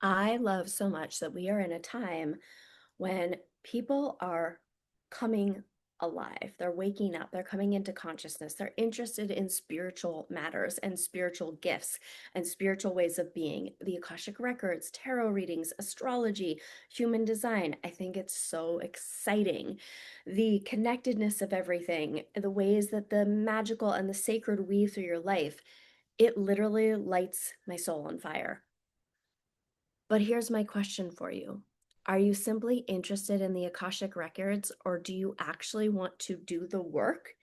I love so much that we are in a time when people are coming alive. They're waking up, they're coming into consciousness, they're interested in spiritual matters and spiritual gifts and spiritual ways of being. The Akashic Records, tarot readings, astrology, human design. I think it's so exciting. The connectedness of everything, the ways that the magical and the sacred weave through your life, it literally lights my soul on fire. But here's my question for you. Are you simply interested in the Akashic Records, or do you actually want to do the work,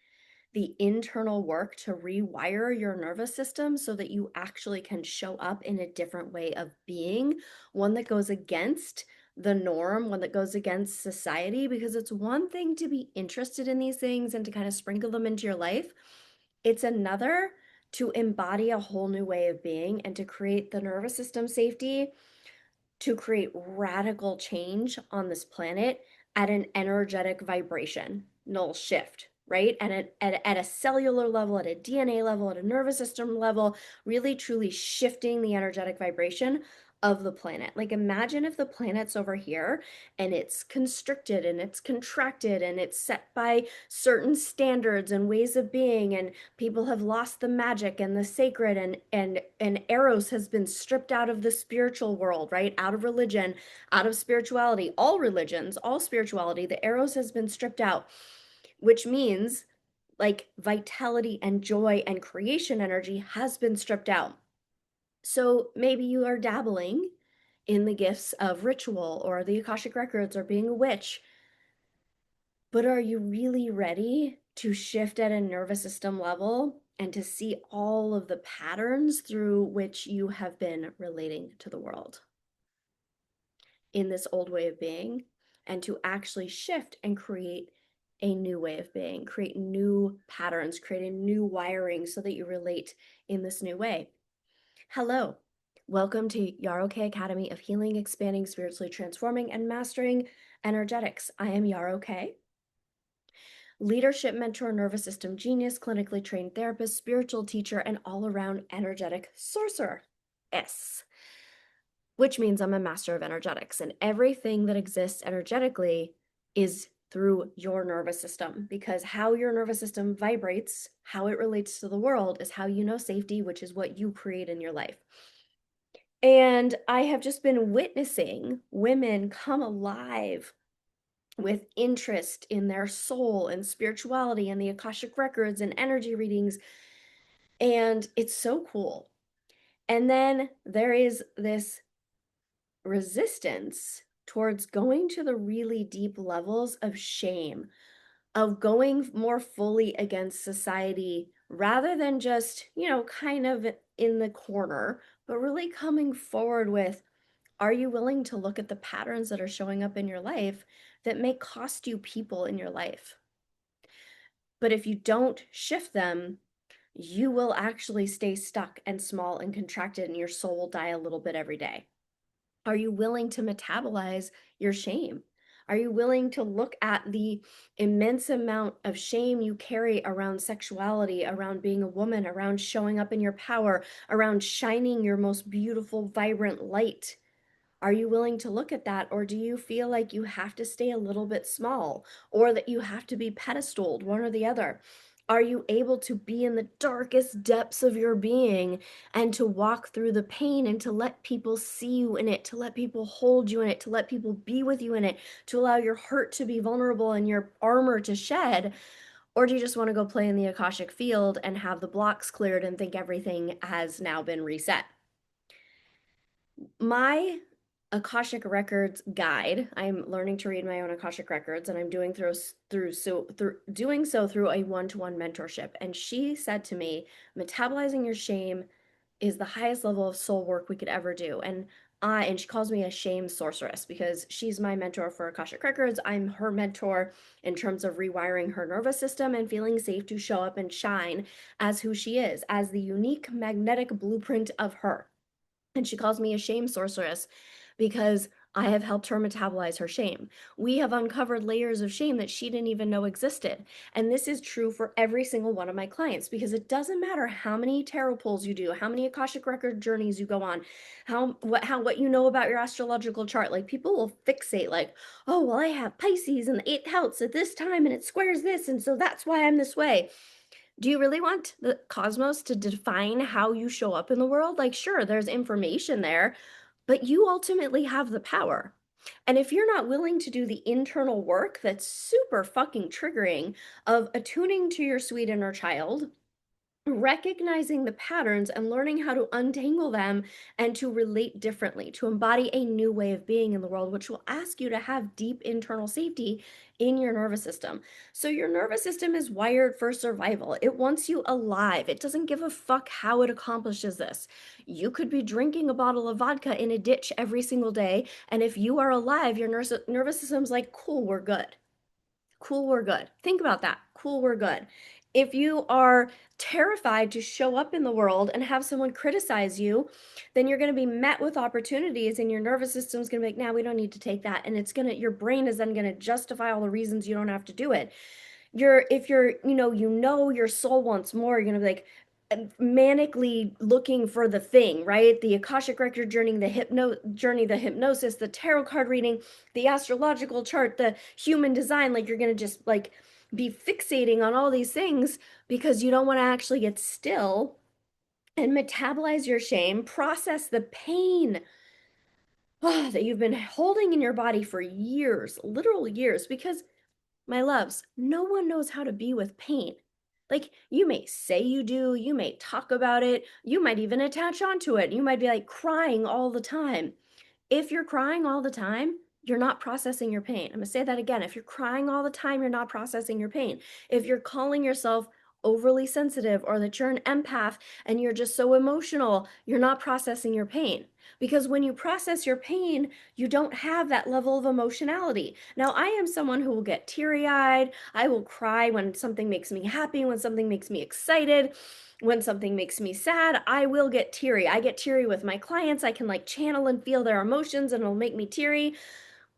the internal work to rewire your nervous system so that you actually can show up in a different way of being, one that goes against the norm, one that goes against society? Because it's one thing to be interested in these things and to kind of sprinkle them into your life. It's another to embody a whole new way of being and to create the nervous system safety to create radical change on this planet at an energetic vibration, null shift, right? And at a cellular level, at a DNA level, at a nervous system level, really truly shifting the energetic vibration of the planet. Like imagine if the planet's over here and it's constricted and it's contracted and it's set by certain standards and ways of being, and people have lost the magic and the sacred, and eros has been stripped out of the spiritual world, right? Out of religion, out of spirituality, all religions, all spirituality, the eros has been stripped out, which means like vitality and joy and creation energy has been stripped out. So maybe you are dabbling in the gifts of ritual or the Akashic Records or being a witch, but are you really ready to shift at a nervous system level and to see all of the patterns through which you have been relating to the world in this old way of being, and to actually shift and create a new way of being, create new patterns, create a new wiring so that you relate in this new way? Hello. Welcome to Yaroke Academy of Healing, Expanding, Spiritually Transforming, and Mastering Energetics. I am Yaroke, leadership mentor, nervous system genius, clinically trained therapist, spiritual teacher, and all-around energetic sorcerer. S, which means I'm a master of energetics, and everything that exists energetically is through your nervous system, because how your nervous system vibrates, how it relates to the world, is how you know safety, which is what you create in your life. And I have just been witnessing women come alive with interest in their soul and spirituality and the Akashic Records and energy readings. And it's so cool. And then there is this resistance towards going to the really deep levels of shame, of going more fully against society rather than just, kind of in the corner, but really coming forward with, are you willing to look at the patterns that are showing up in your life that may cost you people in your life? But if you don't shift them, you will actually stay stuck and small and contracted, and your soul will die a little bit every day. Are you willing to metabolize your shame? Are you willing to look at the immense amount of shame you carry around sexuality, around being a woman, around showing up in your power, around shining your most beautiful, vibrant light? Are you willing to look at that, or do you feel like you have to stay a little bit small, or that you have to be pedestaled, one or the other? Are you able to be in the darkest depths of your being and to walk through the pain and to let people see you in it, to let people hold you in it, to let people be with you in it, to allow your hurt to be vulnerable and your armor to shed? Or do you just want to go play in the Akashic field and have the blocks cleared and think everything has now been reset? My Akashic Records guide, I'm learning to read my own Akashic Records, and I'm doing through doing so through a one-to-one mentorship. And she said to me, metabolizing your shame is the highest level of soul work we could ever do. And she calls me a shame sorceress because she's my mentor for Akashic Records. I'm her mentor in terms of rewiring her nervous system and feeling safe to show up and shine as who she is, as the unique magnetic blueprint of her. And she calls me a shame sorceress because I have helped her metabolize her shame. We have uncovered layers of shame that she didn't even know existed. And this is true for every single one of my clients because it doesn't matter how many tarot pulls you do, how many akashic record journeys you go on, what you know about your astrological chart. Like people will fixate like, "Oh, well I have Pisces in the 8th house at this time and it squares this and so that's why I'm this way." Do you really want the cosmos to define how you show up in the world? Like, sure, there's information there, but you ultimately have the power. And if you're not willing to do the internal work that's super fucking triggering of attuning to your sweet inner child, recognizing the patterns and learning how to untangle them and to relate differently, to embody a new way of being in the world, which will ask you to have deep internal safety in your nervous system. So, your nervous system is wired for survival. It wants you alive. It doesn't give a fuck how it accomplishes this. You could be drinking a bottle of vodka in a ditch every single day. And if you are alive, your nervous system's like, cool, we're good. Cool, we're good. Think about that. Cool, we're good. If you are terrified to show up in the world and have someone criticize you, then you're going to be met with opportunities and your nervous system's going to be like, "Nah, we don't need to take that." And your brain is then going to justify all the reasons you don't have to do it. If you're, your soul wants more, you're going to be like, manically looking for the thing, right? The akashic record journey, the hypnosis, the tarot card reading, the astrological chart, the human design. Like you're gonna just like be fixating on all these things because you don't want to actually get still and metabolize your shame, process the pain that you've been holding in your body for years, literal years, because my loves, no one knows how to be with pain. Like, you may say you do, you may talk about it, you might even attach onto it. You might be like crying all the time. If you're crying all the time, you're not processing your pain. I'm gonna say that again. If you're crying all the time, you're not processing your pain. If you're calling yourself overly sensitive or that you're an empath and you're just so emotional, you're not processing your pain. Because when you process your pain, you don't have that level of emotionality. Now, I am someone who will get teary eyed. I will cry when something makes me happy, when something makes me excited. When something makes me sad, I will get teary. I get teary with my clients. I can like channel and feel their emotions and it'll make me teary,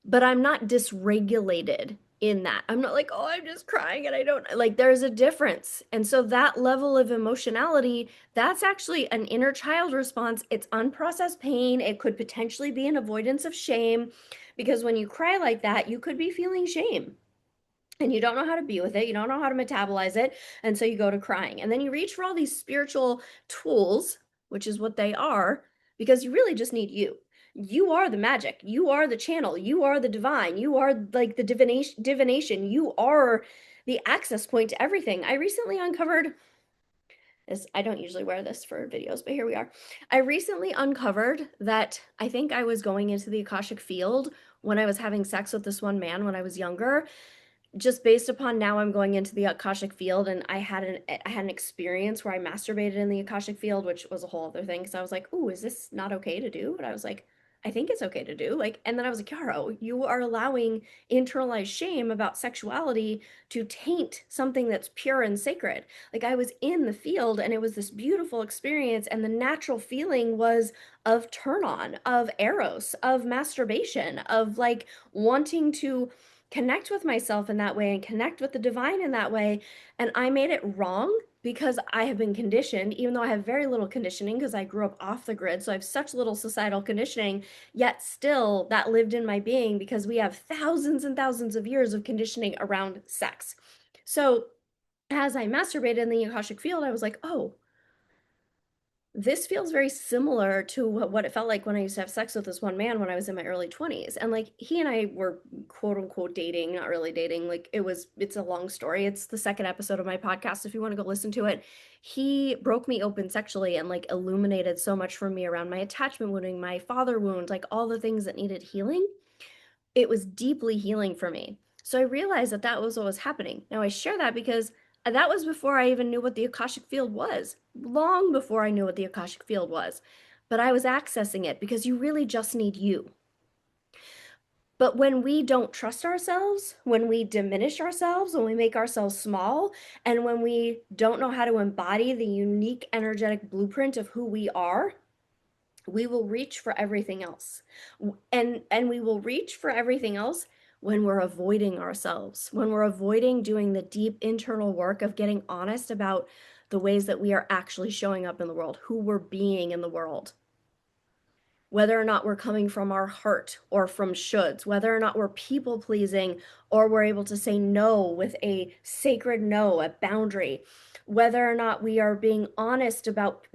but I'm not dysregulated in that. I'm not like, "Oh, I'm just crying and I don't," like there's a difference. And so that level of emotionality, that's actually an inner child response. It's unprocessed pain. It could potentially be an avoidance of shame because when you cry like that, you could be feeling shame and you don't know how to be with it, you don't know how to metabolize it, and so you go to crying. And then you reach for all these spiritual tools, which is what they are, because you really just need you. You are the magic, you are the channel, you are the divine, you are like the divination, you are the access point to everything. I recently uncovered this. I don't usually wear this for videos, but here we are. I recently uncovered that I think I was going into the Akashic field when I was having sex with this one man when I was younger, just based upon now I'm going into the Akashic field, and I had an experience where I masturbated in the Akashic field, which was a whole other thing because I was like, "Ooh, is this not okay to do?" And I was like, "I think it's okay to do." Like, and then I was like, "Yaro, you are allowing internalized shame about sexuality to taint something that's pure and sacred." Like I was in the field and it was this beautiful experience, and the natural feeling was of turn on, of eros, of masturbation, of like wanting to connect with myself in that way and connect with the divine in that way. And I made it wrong because I have been conditioned, even though I have very little conditioning because I grew up off the grid. So I have such little societal conditioning, yet still that lived in my being because we have thousands and thousands of years of conditioning around sex. So as I masturbated in the Akashic field, I was like, "Oh, this feels very similar to what it felt like when I used to have sex with this one man when I was in my early 20s." And like he and I were quote unquote dating, not really dating. Like it's a long story. It's the second episode of my podcast if you want to go listen to it. He broke me open sexually and like illuminated so much for me around my attachment wounding, my father wound, like all the things that needed healing. It was deeply healing for me. So I realized that that was what was happening. Now I share that because that was before I even knew what the Akashic field was, long before I knew what the Akashic field was. But I was accessing it because you really just need you. But when we don't trust ourselves, when we diminish ourselves, when we make ourselves small, and when we don't know how to embody the unique energetic blueprint of who we are, we will reach for everything else. And we will reach for everything else when we're avoiding ourselves, when we're avoiding doing the deep internal work of getting honest about the ways that we are actually showing up in the world, who we're being in the world, whether or not we're coming from our heart or from shoulds, whether or not we're people pleasing or we're able to say no with a sacred no, a boundary, whether or not we are being honest about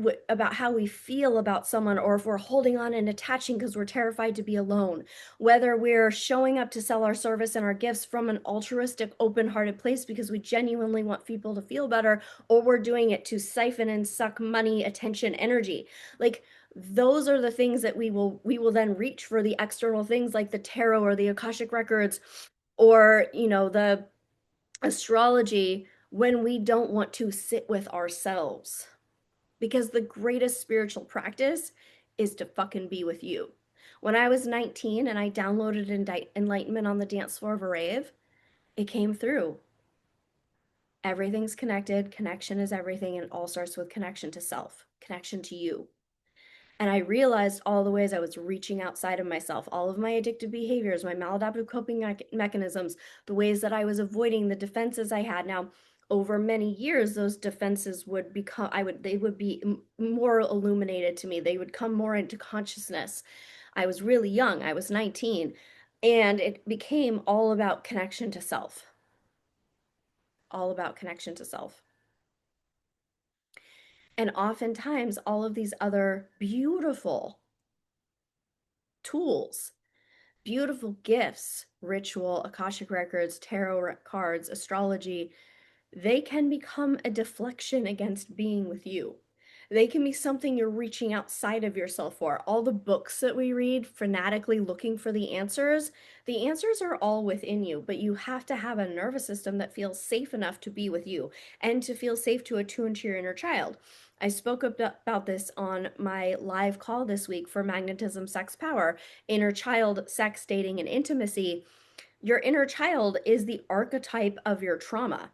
how we feel about someone, or if we're holding on and attaching because we're terrified to be alone, whether we're showing up to sell our service and our gifts from an altruistic, open-hearted place because we genuinely want people to feel better, or we're doing it to siphon and suck money, attention, energy. Like, those are the things that we will then reach for the external things like the tarot or the akashic records, or the astrology, when we don't want to sit with ourselves, because the greatest spiritual practice is to fucking be with you. When I was 19 and I downloaded enlightenment on the dance floor of a rave, it came through. Everything's connected, connection is everything, and it all starts with connection to self, connection to you. And I realized all the ways I was reaching outside of myself, all of my addictive behaviors, my maladaptive coping mechanisms, the ways that I was avoiding the defenses I had. Now, over many years, those defenses would become, they would be more illuminated to me. They would come more into consciousness. I was really young, I was 19, and it became all about connection to self, all about connection to self. And oftentimes, all of these other beautiful tools, beautiful gifts, ritual, akashic records, tarot cards, astrology, they can become a deflection against being with you. They can be something you're reaching outside of yourself for. All the books that we read, fanatically looking for the answers are all within you, but you have to have a nervous system that feels safe enough to be with you and to feel safe to attune to your inner child. I spoke about this on my live call this week for Magnetism, Sex, Power, Inner Child, Sex, Dating, and Intimacy. Your inner child is the archetype of your trauma,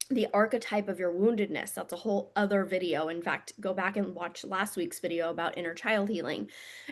the archetype of your woundedness. That's a whole other video. In fact, go back and watch last week's video about inner child healing.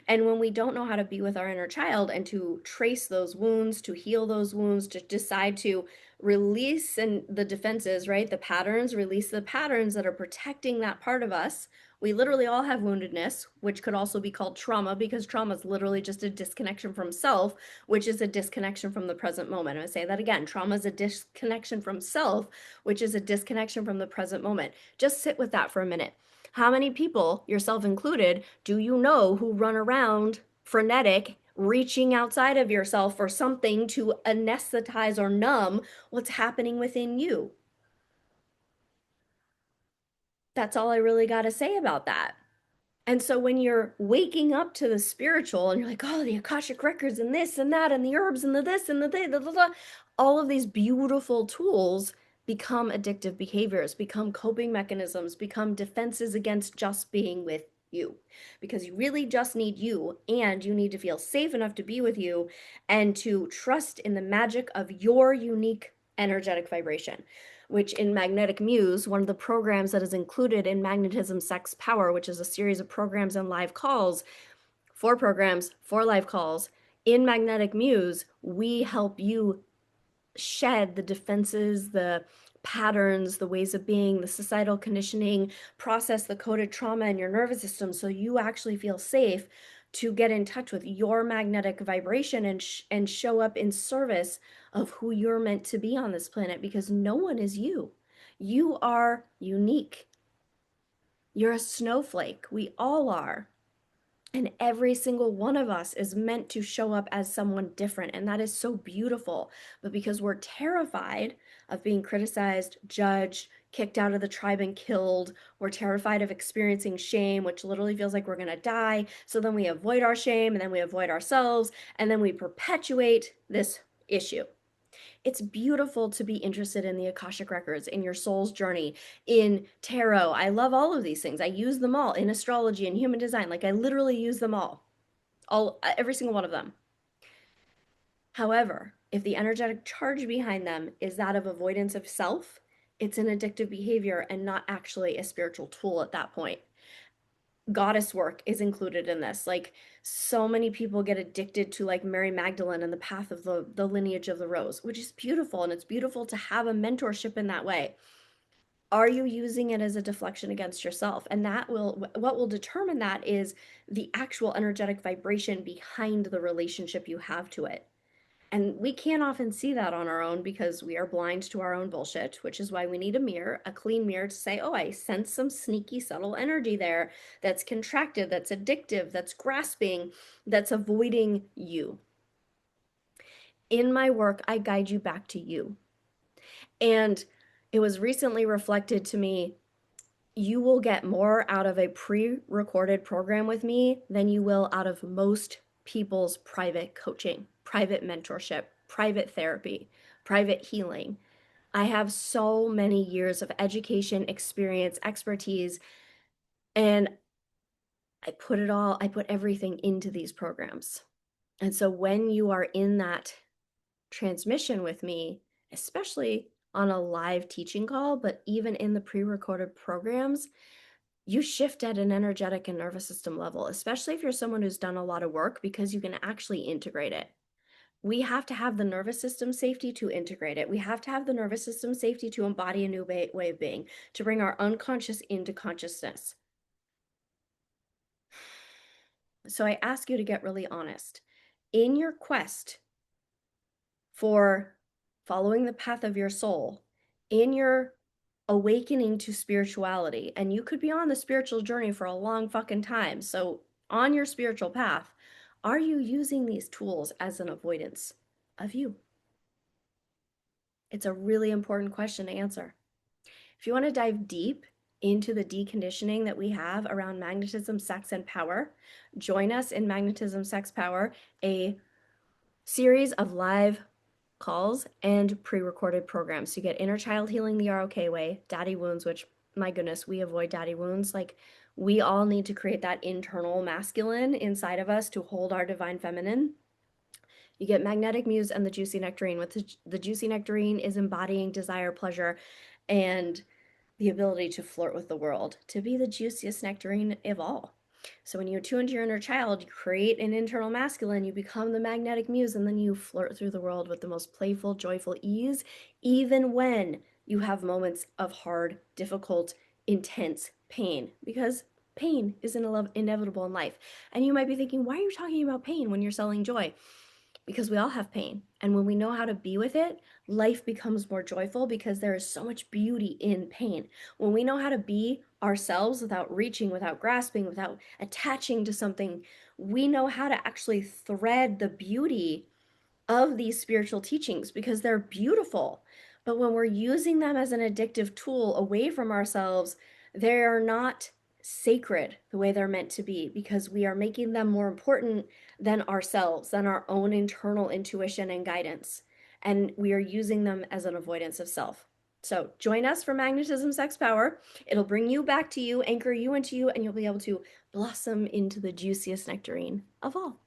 And when we don't know how to be with our inner child and to trace those wounds, to heal those wounds, to decide to release and the defenses, right? The patterns, release the patterns that are protecting that part of us. We literally all have woundedness, which could also be called trauma, because trauma is literally just a disconnection from self, which is a disconnection from the present moment. I'm going to say that again. Trauma is a disconnection from self, which is a disconnection from the present moment. Just sit with that for a minute. How many people, yourself included, do you know who run around frenetic, reaching outside of yourself for something to anesthetize or numb what's happening within you? That's all I really got to say about that. And so when you're waking up to the spiritual and you're like, oh, the Akashic records and this and that and the herbs and the this and the all of these beautiful tools become addictive behaviors, become coping mechanisms, become defenses against just being with you. Because you really just need you, and you need to feel safe enough to be with you and to trust in the magic of your unique energetic vibration, which in Magnetic Muse, one of the programs that is included in Magnetism, Sex, Power, which is a series of programs and live calls, 4 programs, 4 live calls. In Magnetic Muse, we help you shed the defenses, the patterns, the ways of being, the societal conditioning, process the coded trauma in your nervous system so you actually feel safe to get in touch with your magnetic vibration and show up in service of who you're meant to be on this planet, because no one is you. You are unique. You're a snowflake. We all are. And every single one of us is meant to show up as someone different. And that is so beautiful. But because we're terrified of being criticized, judged, kicked out of the tribe and killed, we're terrified of experiencing shame, which literally feels like we're going to die. So then we avoid our shame, and then we avoid ourselves, and then we perpetuate this issue. It's beautiful to be interested in the Akashic records, in your soul's journey, in tarot. I love all of these things. I use them all in astrology and human design. Like, I literally use them all, every single one of them. However, if the energetic charge behind them is that of avoidance of self, it's an addictive behavior and not actually a spiritual tool at that point. goddess work is included in this. Like so many people get addicted to like Mary Magdalene and the path of the lineage of the rose, which is beautiful, and it's beautiful to have a mentorship in that way. Are you using it as a deflection against yourself? And that will, what will determine that is the actual energetic vibration behind the relationship you have to it. And we can't often see that on our own because we are blind to our own bullshit, which is why we need a mirror, a clean mirror to say, oh, I sense some sneaky, subtle energy there that's contracted, that's addictive, that's grasping, that's avoiding you. In my work, I guide you back to you. And it was recently reflected to me, you will get more out of a pre-recorded program with me than you will out of most people's private coaching, private mentorship, private therapy, private healing. I have so many years of education, experience, expertise, and I put everything into these programs. And so when you are in that transmission with me, especially on a live teaching call, but even in the pre-recorded programs, you shift at an energetic and nervous system level, especially if you're someone who's done a lot of work, because you can actually integrate it. We have to have the nervous system safety to integrate it. We have to have the nervous system safety to embody a new way of being, to bring our unconscious into consciousness. So I ask you to get really honest. In your quest for following the path of your soul, in your awakening to spirituality, and you could be on the spiritual journey for a long fucking time. So, on your spiritual path, are you using these tools as an avoidance of you? It's a really important question to answer. If you want to dive deep into the deconditioning that we have around magnetism, sex, and power, join us in Magnetism, Sex, Power, a series of live calls and pre-recorded programs. You get Inner Child Healing the ROK way, Daddy Wounds, which, my goodness, we avoid daddy wounds. Like, we all need to create that internal masculine inside of us to hold our divine feminine. You get Magnetic Muse and the Juicy Nectarine. With the Juicy Nectarine is embodying desire, pleasure, and the ability to flirt with the world, to be the juiciest nectarine of all. So when you attune to your inner child, you create an internal masculine, you become the magnetic muse, and then you flirt through the world with the most playful, joyful ease, even when you have moments of hard, difficult, intense pain, because pain is inevitable in life. And you might be thinking, why are you talking about pain when you're selling joy? Because we all have pain. And when we know how to be with it, life becomes more joyful because there is so much beauty in pain. When we know how to be ourselves without reaching, without grasping, without attaching to something, we know how to actually thread the beauty of these spiritual teachings because they're beautiful. But when we're using them as an addictive tool away from ourselves, they are not sacred the way they're meant to be, because we are making them more important than ourselves, than our own internal intuition and guidance. And we are using them as an avoidance of self. So join us for Magnetism, Sex, Power. It'll bring you back to you, anchor you into you, and you'll be able to blossom into the juiciest nectarine of all.